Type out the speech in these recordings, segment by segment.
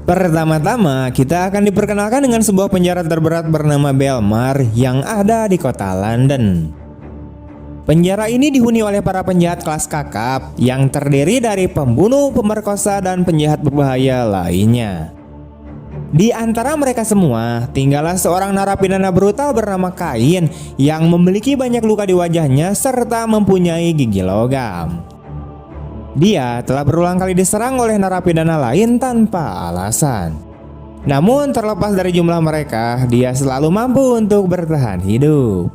Pertama-tama, kita akan diperkenalkan dengan sebuah penjara terberat bernama Belmar yang ada di kota London. Penjara ini dihuni oleh para penjahat kelas kakap yang terdiri dari pembunuh, pemerkosa, dan penjahat berbahaya lainnya. Di antara mereka semua, tinggallah seorang narapidana brutal bernama Kain yang memiliki banyak luka di wajahnya serta mempunyai gigi logam. Dia telah berulang kali diserang oleh narapidana lain tanpa alasan. Namun terlepas dari jumlah mereka, dia selalu mampu untuk bertahan hidup.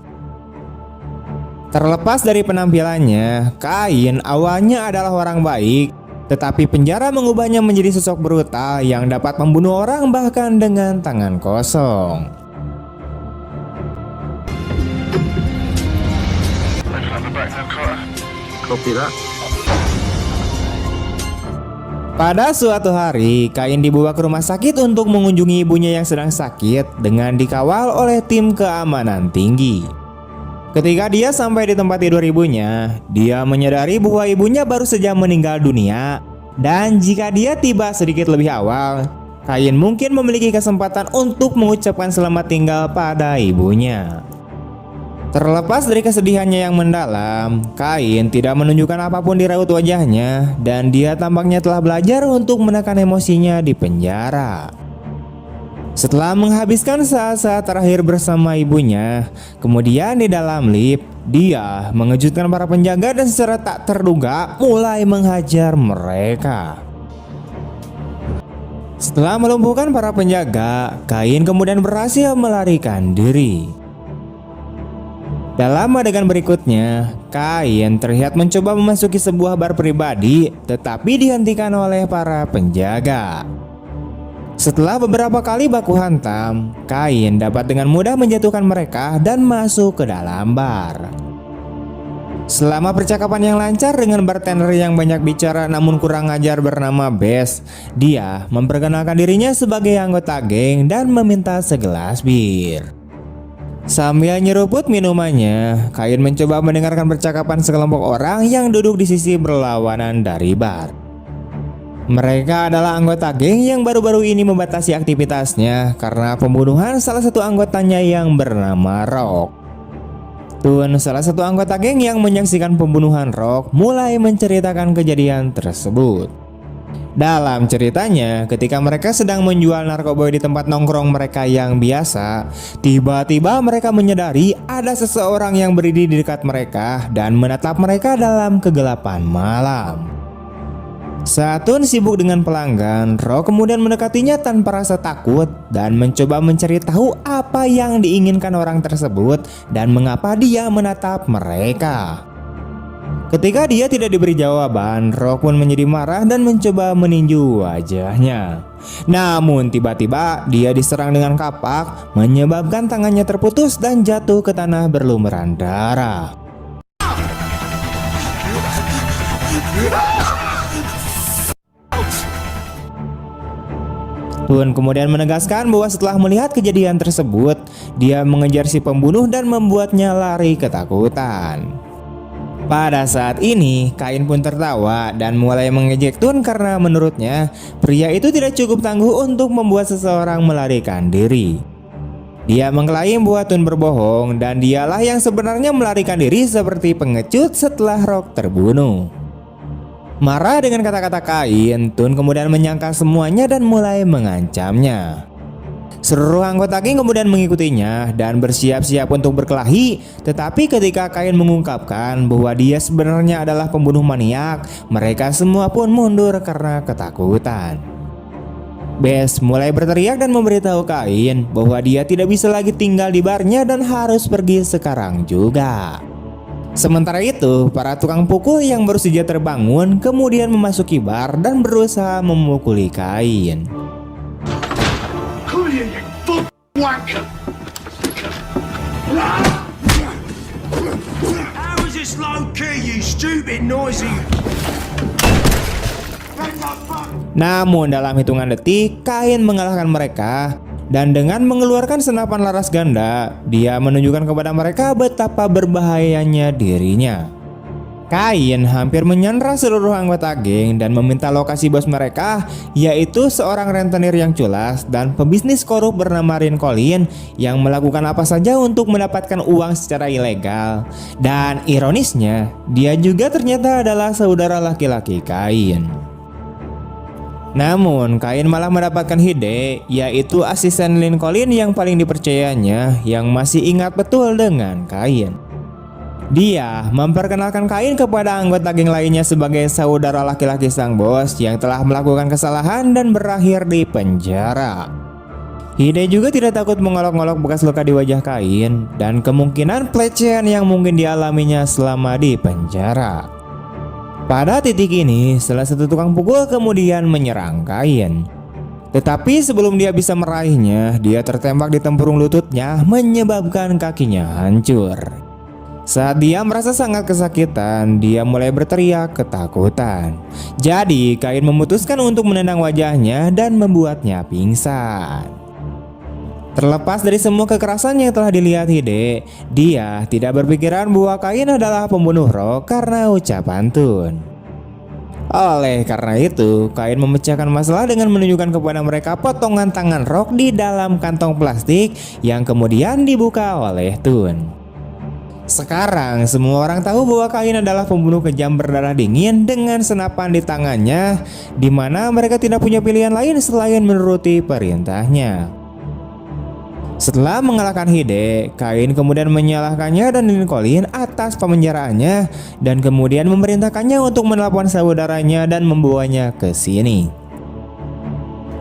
Terlepas dari penampilannya, Kain awalnya adalah orang baik, tetapi penjara mengubahnya menjadi sosok brutal yang dapat membunuh orang bahkan dengan tangan kosong. Copy that. Pada suatu hari, Kain dibawa ke rumah sakit untuk mengunjungi ibunya yang sedang sakit dengan dikawal oleh tim keamanan tinggi. Ketika dia sampai di tempat tidur ibunya, dia menyadari bahwa ibunya baru saja meninggal dunia, dan jika dia tiba sedikit lebih awal, Kain mungkin memiliki kesempatan untuk mengucapkan selamat tinggal pada ibunya. Terlepas dari kesedihannya yang mendalam, Kain tidak menunjukkan apapun di raut wajahnya, dan dia tampaknya telah belajar untuk menekan emosinya di penjara. Setelah menghabiskan saat-saat terakhir bersama ibunya, kemudian di dalam lift, dia mengejutkan para penjaga dan secara tak terduga mulai menghajar mereka. Setelah melumpuhkan para penjaga, Kain kemudian berhasil melarikan diri. Dalam adegan berikutnya, Kain terlihat mencoba memasuki sebuah bar pribadi, tetapi dihentikan oleh para penjaga. Setelah beberapa kali baku hantam, Kain dapat dengan mudah menjatuhkan mereka dan masuk ke dalam bar. Selama percakapan yang lancar dengan bartender yang banyak bicara namun kurang ajar bernama Bess, dia memperkenalkan dirinya sebagai anggota geng dan meminta segelas bir. Sambil nyeruput minumannya, Kain mencoba mendengarkan percakapan sekelompok orang yang duduk di sisi berlawanan dari bar. Mereka adalah anggota geng yang baru-baru ini membatasi aktivitasnya karena pembunuhan salah satu anggotanya yang bernama Rock. Tun, salah satu anggota geng yang menyaksikan pembunuhan Rock, mulai menceritakan kejadian tersebut. Dalam ceritanya, ketika mereka sedang menjual narkoba di tempat nongkrong mereka yang biasa, tiba-tiba mereka menyadari ada seseorang yang berdiri di dekat mereka dan menatap mereka dalam kegelapan malam. Saat Tun sibuk dengan pelanggan, Rock kemudian mendekatinya tanpa rasa takut dan mencoba mencari tahu apa yang diinginkan orang tersebut dan mengapa dia menatap mereka. Ketika dia tidak diberi jawaban, Rock pun menjadi marah dan mencoba meninju wajahnya. Namun tiba-tiba dia diserang dengan kapak, menyebabkan tangannya terputus dan jatuh ke tanah berlumuran darah. Tun kemudian menegaskan bahwa setelah melihat kejadian tersebut, dia mengejar si pembunuh dan membuatnya lari ketakutan. Pada saat ini, Kain pun tertawa dan mulai mengejek Tun karena menurutnya pria itu tidak cukup tangguh untuk membuat seseorang melarikan diri. Dia mengklaim bahwa Tun berbohong dan dialah yang sebenarnya melarikan diri seperti pengecut setelah Rock terbunuh. Marah dengan kata-kata Kain, Tun kemudian menyangkal semuanya dan mulai mengancamnya. Seluruh anggota geng kemudian mengikutinya dan bersiap-siap untuk berkelahi. Tetapi ketika Kain mengungkapkan bahwa dia sebenarnya adalah pembunuh maniak, mereka semua pun mundur karena ketakutan. Bess mulai berteriak dan memberitahu Kain bahwa dia tidak bisa lagi tinggal di barnya dan harus pergi sekarang juga. Sementara itu, para tukang pukul yang baru saja terbangun kemudian memasuki bar dan berusaha memukuli Kain. just low key, you stupid noisy. What the fuck? Namun dalam hitungan detik, Kain mengalahkan mereka. Dan dengan mengeluarkan senapan laras ganda, dia menunjukkan kepada mereka betapa berbahayanya dirinya. Kain hampir menyandra seluruh anggota geng dan meminta lokasi bos mereka, yaitu seorang rentenir yang culas dan pebisnis korup bernama Lincoln yang melakukan apa saja untuk mendapatkan uang secara ilegal. Dan ironisnya, dia juga ternyata adalah saudara laki-laki Kain. Namun, Kain malah mendapatkan Hide, yaitu asisten Lincoln yang paling dipercayanya, yang masih ingat betul dengan Kain. Dia memperkenalkan Kain kepada anggota geng lainnya sebagai saudara laki-laki sang bos yang telah melakukan kesalahan dan berakhir di penjara. Hide juga tidak takut mengolok-olok bekas luka di wajah Kain dan kemungkinan pelecehan yang mungkin dialaminya selama di penjara. Pada titik ini, salah satu tukang pukul kemudian menyerang Kain. Tetapi sebelum dia bisa meraihnya, dia tertembak di tempurung lututnya, menyebabkan kakinya hancur. Saat dia merasa sangat kesakitan, dia mulai berteriak ketakutan. Jadi, Kain memutuskan untuk menendang wajahnya dan membuatnya pingsan. Terlepas dari semua kekerasan yang telah dilihat Hide, dia tidak berpikiran bahwa Kain adalah pembunuh Rock karena ucapan Tun. Oleh karena itu, Kain memecahkan masalah dengan menunjukkan kepada mereka potongan tangan Rock di dalam kantong plastik yang kemudian dibuka oleh Tun. Sekarang semua orang tahu bahwa Kain adalah pembunuh kejam berdarah dingin dengan senapan di tangannya, di mana mereka tidak punya pilihan lain selain menuruti perintahnya. Setelah mengalahkan Hide, Kain kemudian menyalahkannya dan Lincoln atas pemenjaraannya dan kemudian memerintahkannya untuk menelepon saudaranya dan membawanya ke sini.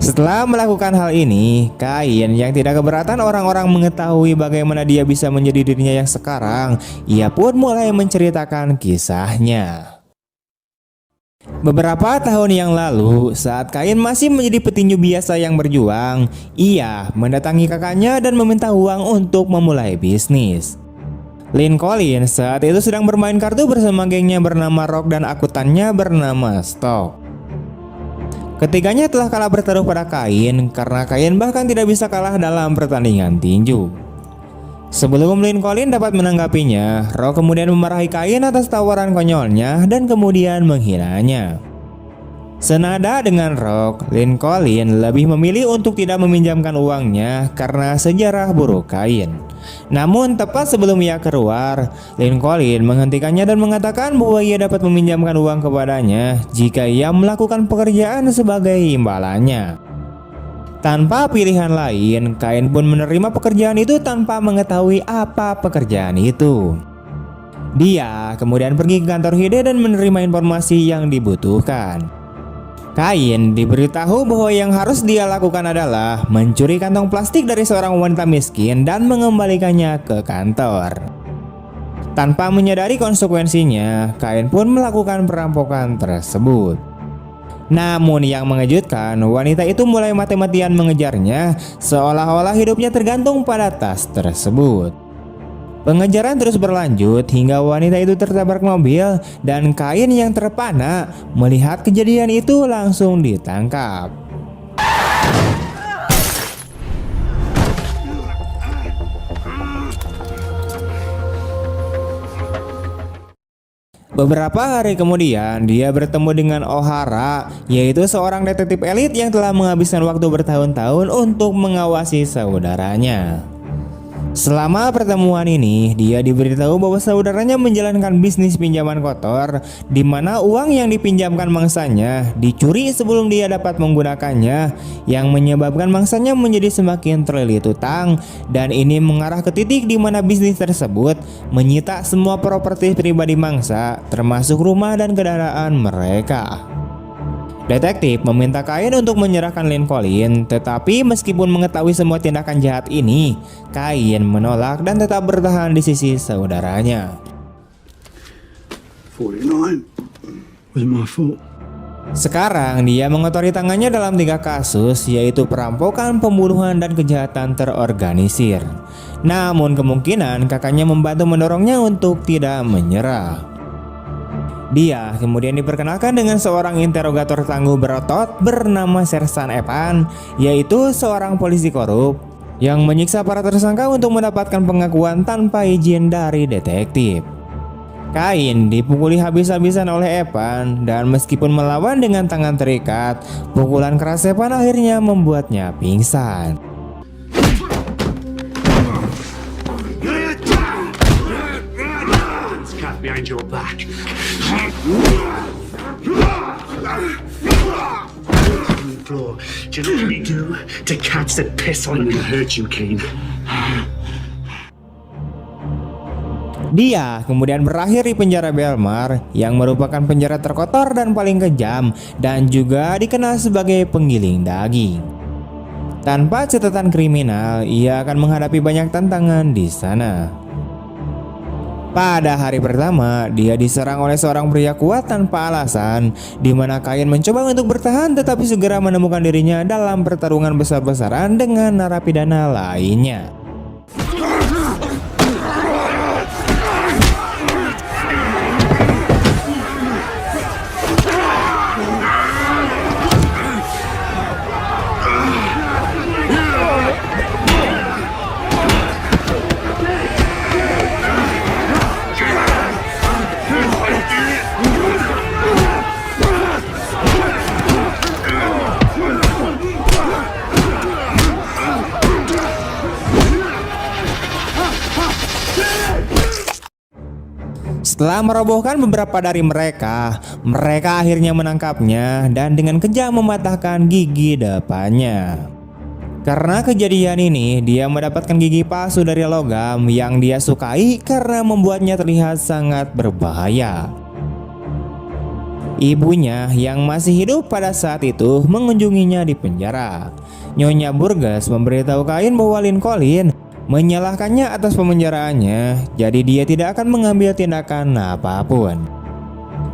Setelah melakukan hal ini, Kain yang tidak keberatan orang-orang mengetahui bagaimana dia bisa menjadi dirinya yang sekarang, ia pun mulai menceritakan kisahnya. Beberapa tahun yang lalu, saat Kain masih menjadi petinju biasa yang berjuang, ia mendatangi kakaknya dan meminta uang untuk memulai bisnis. Lincoln saat itu sedang bermain kartu bersama gengnya bernama Rock dan akuntannya bernama Stock. Ketiganya telah kalah bertaruh pada Kain karena Kain bahkan tidak bisa kalah dalam pertandingan tinju. Sebelum Lincoln dapat menanggapinya, Rock kemudian memarahi Kain atas tawaran konyolnya dan kemudian menghinanya. Senada dengan Rock, Lincoln lebih memilih untuk tidak meminjamkan uangnya karena sejarah buruk Kain. Namun tepat sebelum ia keluar, Lincoln menghentikannya dan mengatakan bahwa ia dapat meminjamkan uang kepadanya jika ia melakukan pekerjaan sebagai imbalannya. Tanpa pilihan lain, Kain pun menerima pekerjaan itu tanpa mengetahui apa pekerjaan itu. Dia kemudian pergi ke kantor Hide dan menerima informasi yang dibutuhkan. Kain diberitahu bahwa yang harus dia lakukan adalah mencuri kantong plastik dari seorang wanita miskin dan mengembalikannya ke kantor. Tanpa menyadari konsekuensinya, Kain pun melakukan perampokan tersebut. Namun yang mengejutkan, wanita itu mulai mati-matian mengejarnya, seolah-olah hidupnya tergantung pada tas tersebut. Pengejaran terus berlanjut hingga wanita itu tertabrak mobil dan Kain yang terpana melihat kejadian itu langsung ditangkap. Beberapa hari kemudian, dia bertemu dengan O'Hara, yaitu seorang detektif elit yang telah menghabiskan waktu bertahun-tahun untuk mengawasi saudaranya. Selama pertemuan ini, dia diberitahu bahwa saudaranya menjalankan bisnis pinjaman kotor, di mana uang yang dipinjamkan mangsanya dicuri sebelum dia dapat menggunakannya, yang menyebabkan mangsanya menjadi semakin terlilit utang, dan ini mengarah ke titik di mana bisnis tersebut menyita semua properti pribadi mangsa, termasuk rumah dan kendaraan mereka. Detektif meminta Kain untuk menyerahkan Lincoln, tetapi meskipun mengetahui semua tindakan jahat ini, Kain menolak dan tetap bertahan di sisi saudaranya. 49 was my fault. Sekarang dia mengotori tangannya dalam 3 kasus, yaitu perampokan, pembunuhan, dan kejahatan terorganisir. Namun kemungkinan kakaknya membantu mendorongnya untuk tidak menyerah. Dia kemudian diperkenalkan dengan seorang interogator tangguh berotot bernama Sersan Evan, yaitu seorang polisi korup yang menyiksa para tersangka untuk mendapatkan pengakuan tanpa izin dari detektif. Kain dipukuli habis-habisan oleh Evan, dan meskipun melawan dengan tangan terikat, pukulan keras Evan akhirnya membuatnya pingsan. Cut behind your back. Floor. Do you know what we do to catch the piss on you? Hurt you, Kane. Dia kemudian berakhir di penjara Belmar, yang merupakan penjara terkotor dan paling kejam, dan juga dikenal sebagai penggiling daging. Tanpa catatan kriminal, ia akan menghadapi banyak tantangan di sana. Pada hari pertama, dia diserang oleh seorang pria kuat tanpa alasan, di mana Kain mencoba untuk bertahan tetapi segera menemukan dirinya dalam pertarungan besar-besaran dengan narapidana lainnya. Setelah merobohkan beberapa dari mereka akhirnya menangkapnya dan dengan kejam mematahkan gigi depannya. Karena kejadian ini, dia mendapatkan gigi palsu dari logam yang dia sukai karena membuatnya terlihat sangat berbahaya. Ibunya yang masih hidup pada saat itu mengunjunginya di penjara. Nyonya Burgess memberitahu Kain bahwa Lincoln menyalahkannya atas pemenjaraannya, jadi dia tidak akan mengambil tindakan apapun.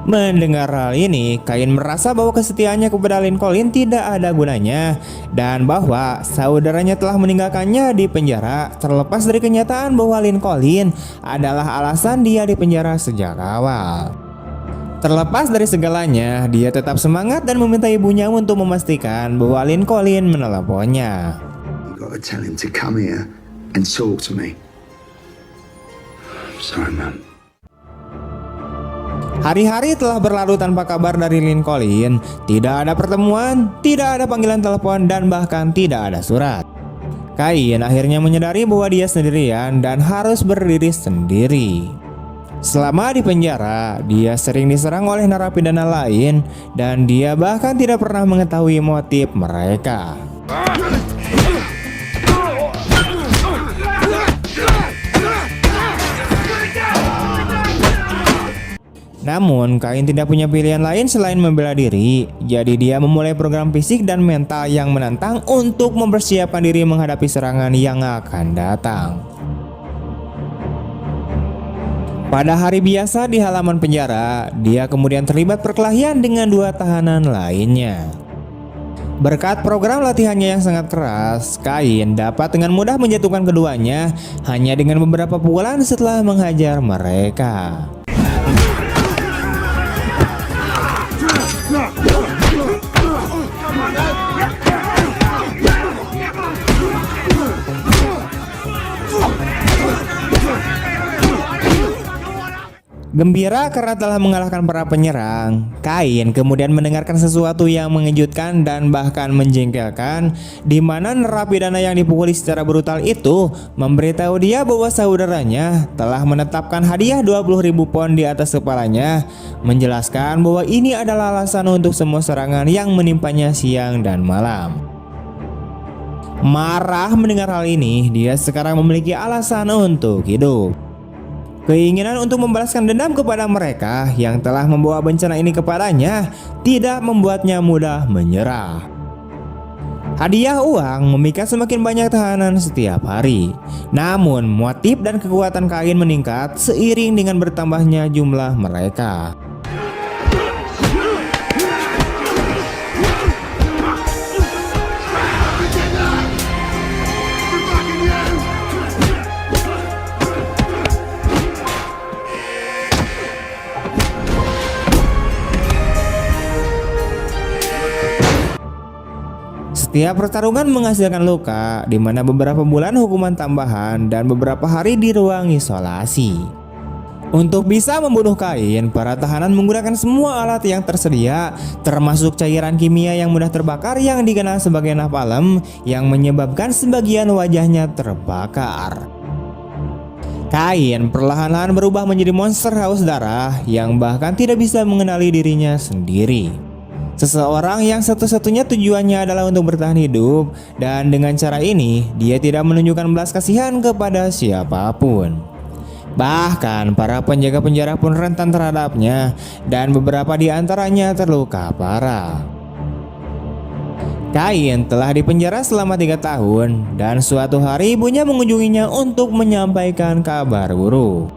Mendengar hal ini, Kain merasa bahwa kesetiaannya kepada Lincoln tidak ada gunanya, dan bahwa saudaranya telah meninggalkannya di penjara, terlepas dari kenyataan bahwa Lincoln adalah alasan dia di penjara sejak awal. Terlepas dari segalanya, dia tetap semangat dan meminta ibunya untuk memastikan bahwa Lincoln meneleponnya. You gotta tell him to come here and talk to me. I'm sorry, man. Hari-hari telah berlalu tanpa kabar dari Lincoln. Tidak ada pertemuan, tidak ada panggilan telepon, dan bahkan tidak ada surat. Kain akhirnya menyadari bahwa dia sendirian dan harus berdiri sendiri. Selama di penjara, dia sering diserang oleh narapidana lain, dan dia bahkan tidak pernah mengetahui motif mereka. Namun, Kain tidak punya pilihan lain selain membela diri. Jadi dia memulai program fisik dan mental yang menantang untuk mempersiapkan diri menghadapi serangan yang akan datang. Pada hari biasa di halaman penjara, dia kemudian terlibat perkelahian dengan 2 tahanan lainnya. Berkat program latihannya yang sangat keras, Kain dapat dengan mudah menjatuhkan keduanya hanya dengan beberapa pukulan setelah menghajar mereka. Gembira karena telah mengalahkan para penyerang, Kain kemudian mendengarkan sesuatu yang mengejutkan dan bahkan menjengkelkan, di mana narapidana yang dipukuli secara brutal itu memberitahu dia bahwa saudaranya telah menetapkan hadiah 20.000 pound di atas kepalanya, menjelaskan bahwa ini adalah alasan untuk semua serangan yang menimpanya siang dan malam. Marah mendengar hal ini, dia sekarang memiliki alasan untuk hidup. Keinginan untuk membalaskan dendam kepada mereka yang telah membawa bencana ini kepadanya tidak membuatnya mudah menyerah. Hadiah uang memikat semakin banyak tahanan setiap hari. Namun motif dan kekuatan Kain meningkat seiring dengan bertambahnya jumlah mereka. Setiap pertarungan menghasilkan luka, di mana beberapa bulan hukuman tambahan dan beberapa hari di ruang isolasi. Untuk bisa membunuh Kain, para tahanan menggunakan semua alat yang tersedia, termasuk cairan kimia yang mudah terbakar yang dikenal sebagai napalm, yang menyebabkan sebagian wajahnya terbakar. Kain perlahan-lahan berubah menjadi monster haus darah yang bahkan tidak bisa mengenali dirinya sendiri. Seseorang yang satu-satunya tujuannya adalah untuk bertahan hidup, dan dengan cara ini dia tidak menunjukkan belas kasihan kepada siapapun. Bahkan para penjaga penjara pun rentan terhadapnya, dan beberapa di antaranya terluka parah. Kain telah dipenjara selama 3 tahun, dan suatu hari ibunya mengunjunginya untuk menyampaikan kabar buruk.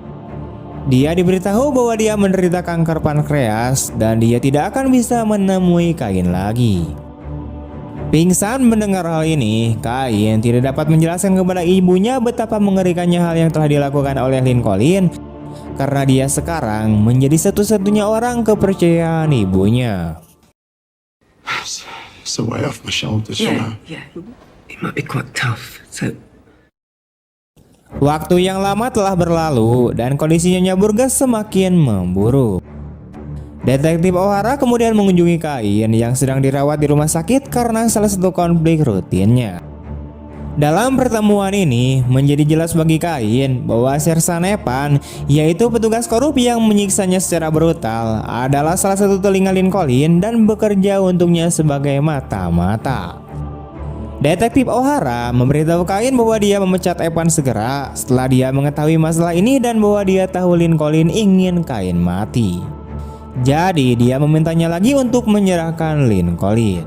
Dia diberitahu bahwa dia menderita kanker pankreas dan dia tidak akan bisa menemui Kain lagi. Pingsan mendengar hal ini, Kain tidak dapat menjelaskan kepada ibunya betapa mengerikannya hal yang telah dilakukan oleh Lincoln, karena dia sekarang menjadi satu-satunya orang kepercayaan ibunya. It's the weight off my shoulders, you know. Yeah. It might be quite tough. So Waktu yang lama telah berlalu dan kondisi Nyonya Burgess semakin memburuk. Detektif O'Hara kemudian mengunjungi Kain yang sedang dirawat di rumah sakit karena salah satu konflik rutinnya. Dalam pertemuan ini menjadi jelas bagi Kain bahwa Sersan Epan, yaitu petugas korup yang menyiksanya secara brutal, adalah salah satu telinga Lincoln dan bekerja untuknya sebagai mata-mata. Detektif O'Hara memberitahu Kain bahwa dia memecat Epan segera setelah dia mengetahui masalah ini dan bahwa dia tahu Lincoln ingin Kain mati. Jadi dia memintanya lagi untuk menyerahkan Lincoln.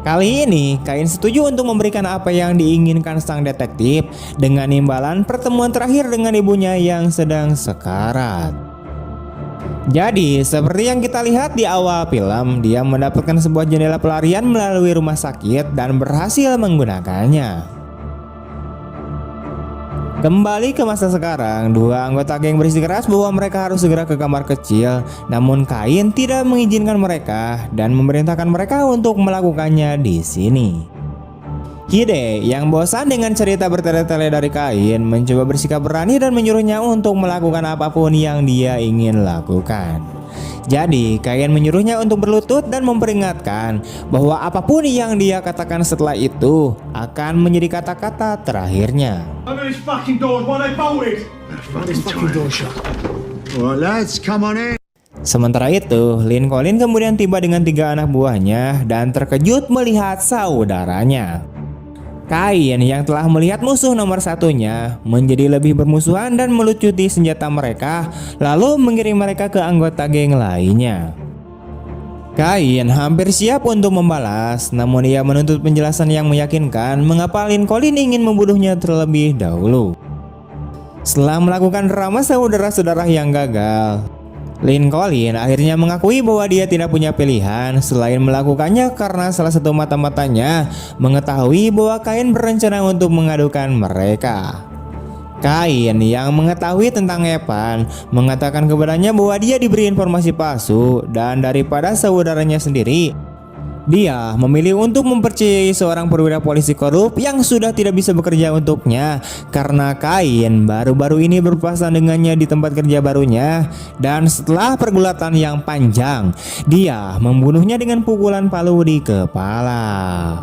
Kali ini Kain setuju untuk memberikan apa yang diinginkan sang detektif dengan imbalan pertemuan terakhir dengan ibunya yang sedang sekarat. Jadi seperti yang kita lihat di awal film, dia mendapatkan sebuah jendela pelarian melalui rumah sakit dan berhasil menggunakannya. Kembali ke masa sekarang, 2 anggota geng bersikeras bahwa mereka harus segera ke kamar kecil, namun Kain tidak mengizinkan mereka dan memerintahkan mereka untuk melakukannya di sini. Hide yang bosan dengan cerita bertele-tele dari Kain mencoba bersikap berani dan menyuruhnya untuk melakukan apapun yang dia ingin lakukan. Jadi Kain menyuruhnya untuk berlutut dan memperingatkan bahwa apapun yang dia katakan setelah itu akan menjadi kata-kata terakhirnya. Open these fucking doors, why they bolted? this fucking door shut. All right, lads, come on in. Sementara itu, Lincoln kemudian tiba dengan 3 anak buahnya dan terkejut melihat saudaranya. Kain yang telah melihat musuh nomor satunya menjadi lebih bermusuhan dan melucuti senjata mereka, lalu mengirim mereka ke anggota geng lainnya. Kain hampir siap untuk membalas, namun ia menuntut penjelasan yang meyakinkan mengapa Lincoln ingin membunuhnya terlebih dahulu. Setelah melakukan drama saudara-saudara yang gagal, Lincoln akhirnya mengakui bahwa dia tidak punya pilihan selain melakukannya karena salah satu mata-matanya mengetahui bahwa Kain berencana untuk mengadukan mereka. Kain yang mengetahui tentang Epan mengatakan kepadanya bahwa dia diberi informasi palsu dan daripada saudaranya sendiri, dia memilih untuk mempercayai seorang perwira polisi korup yang sudah tidak bisa bekerja untuknya karena Kain baru-baru ini berpasangan dengannya di tempat kerja barunya, dan setelah pergulatan yang panjang, dia membunuhnya dengan pukulan palu di kepala.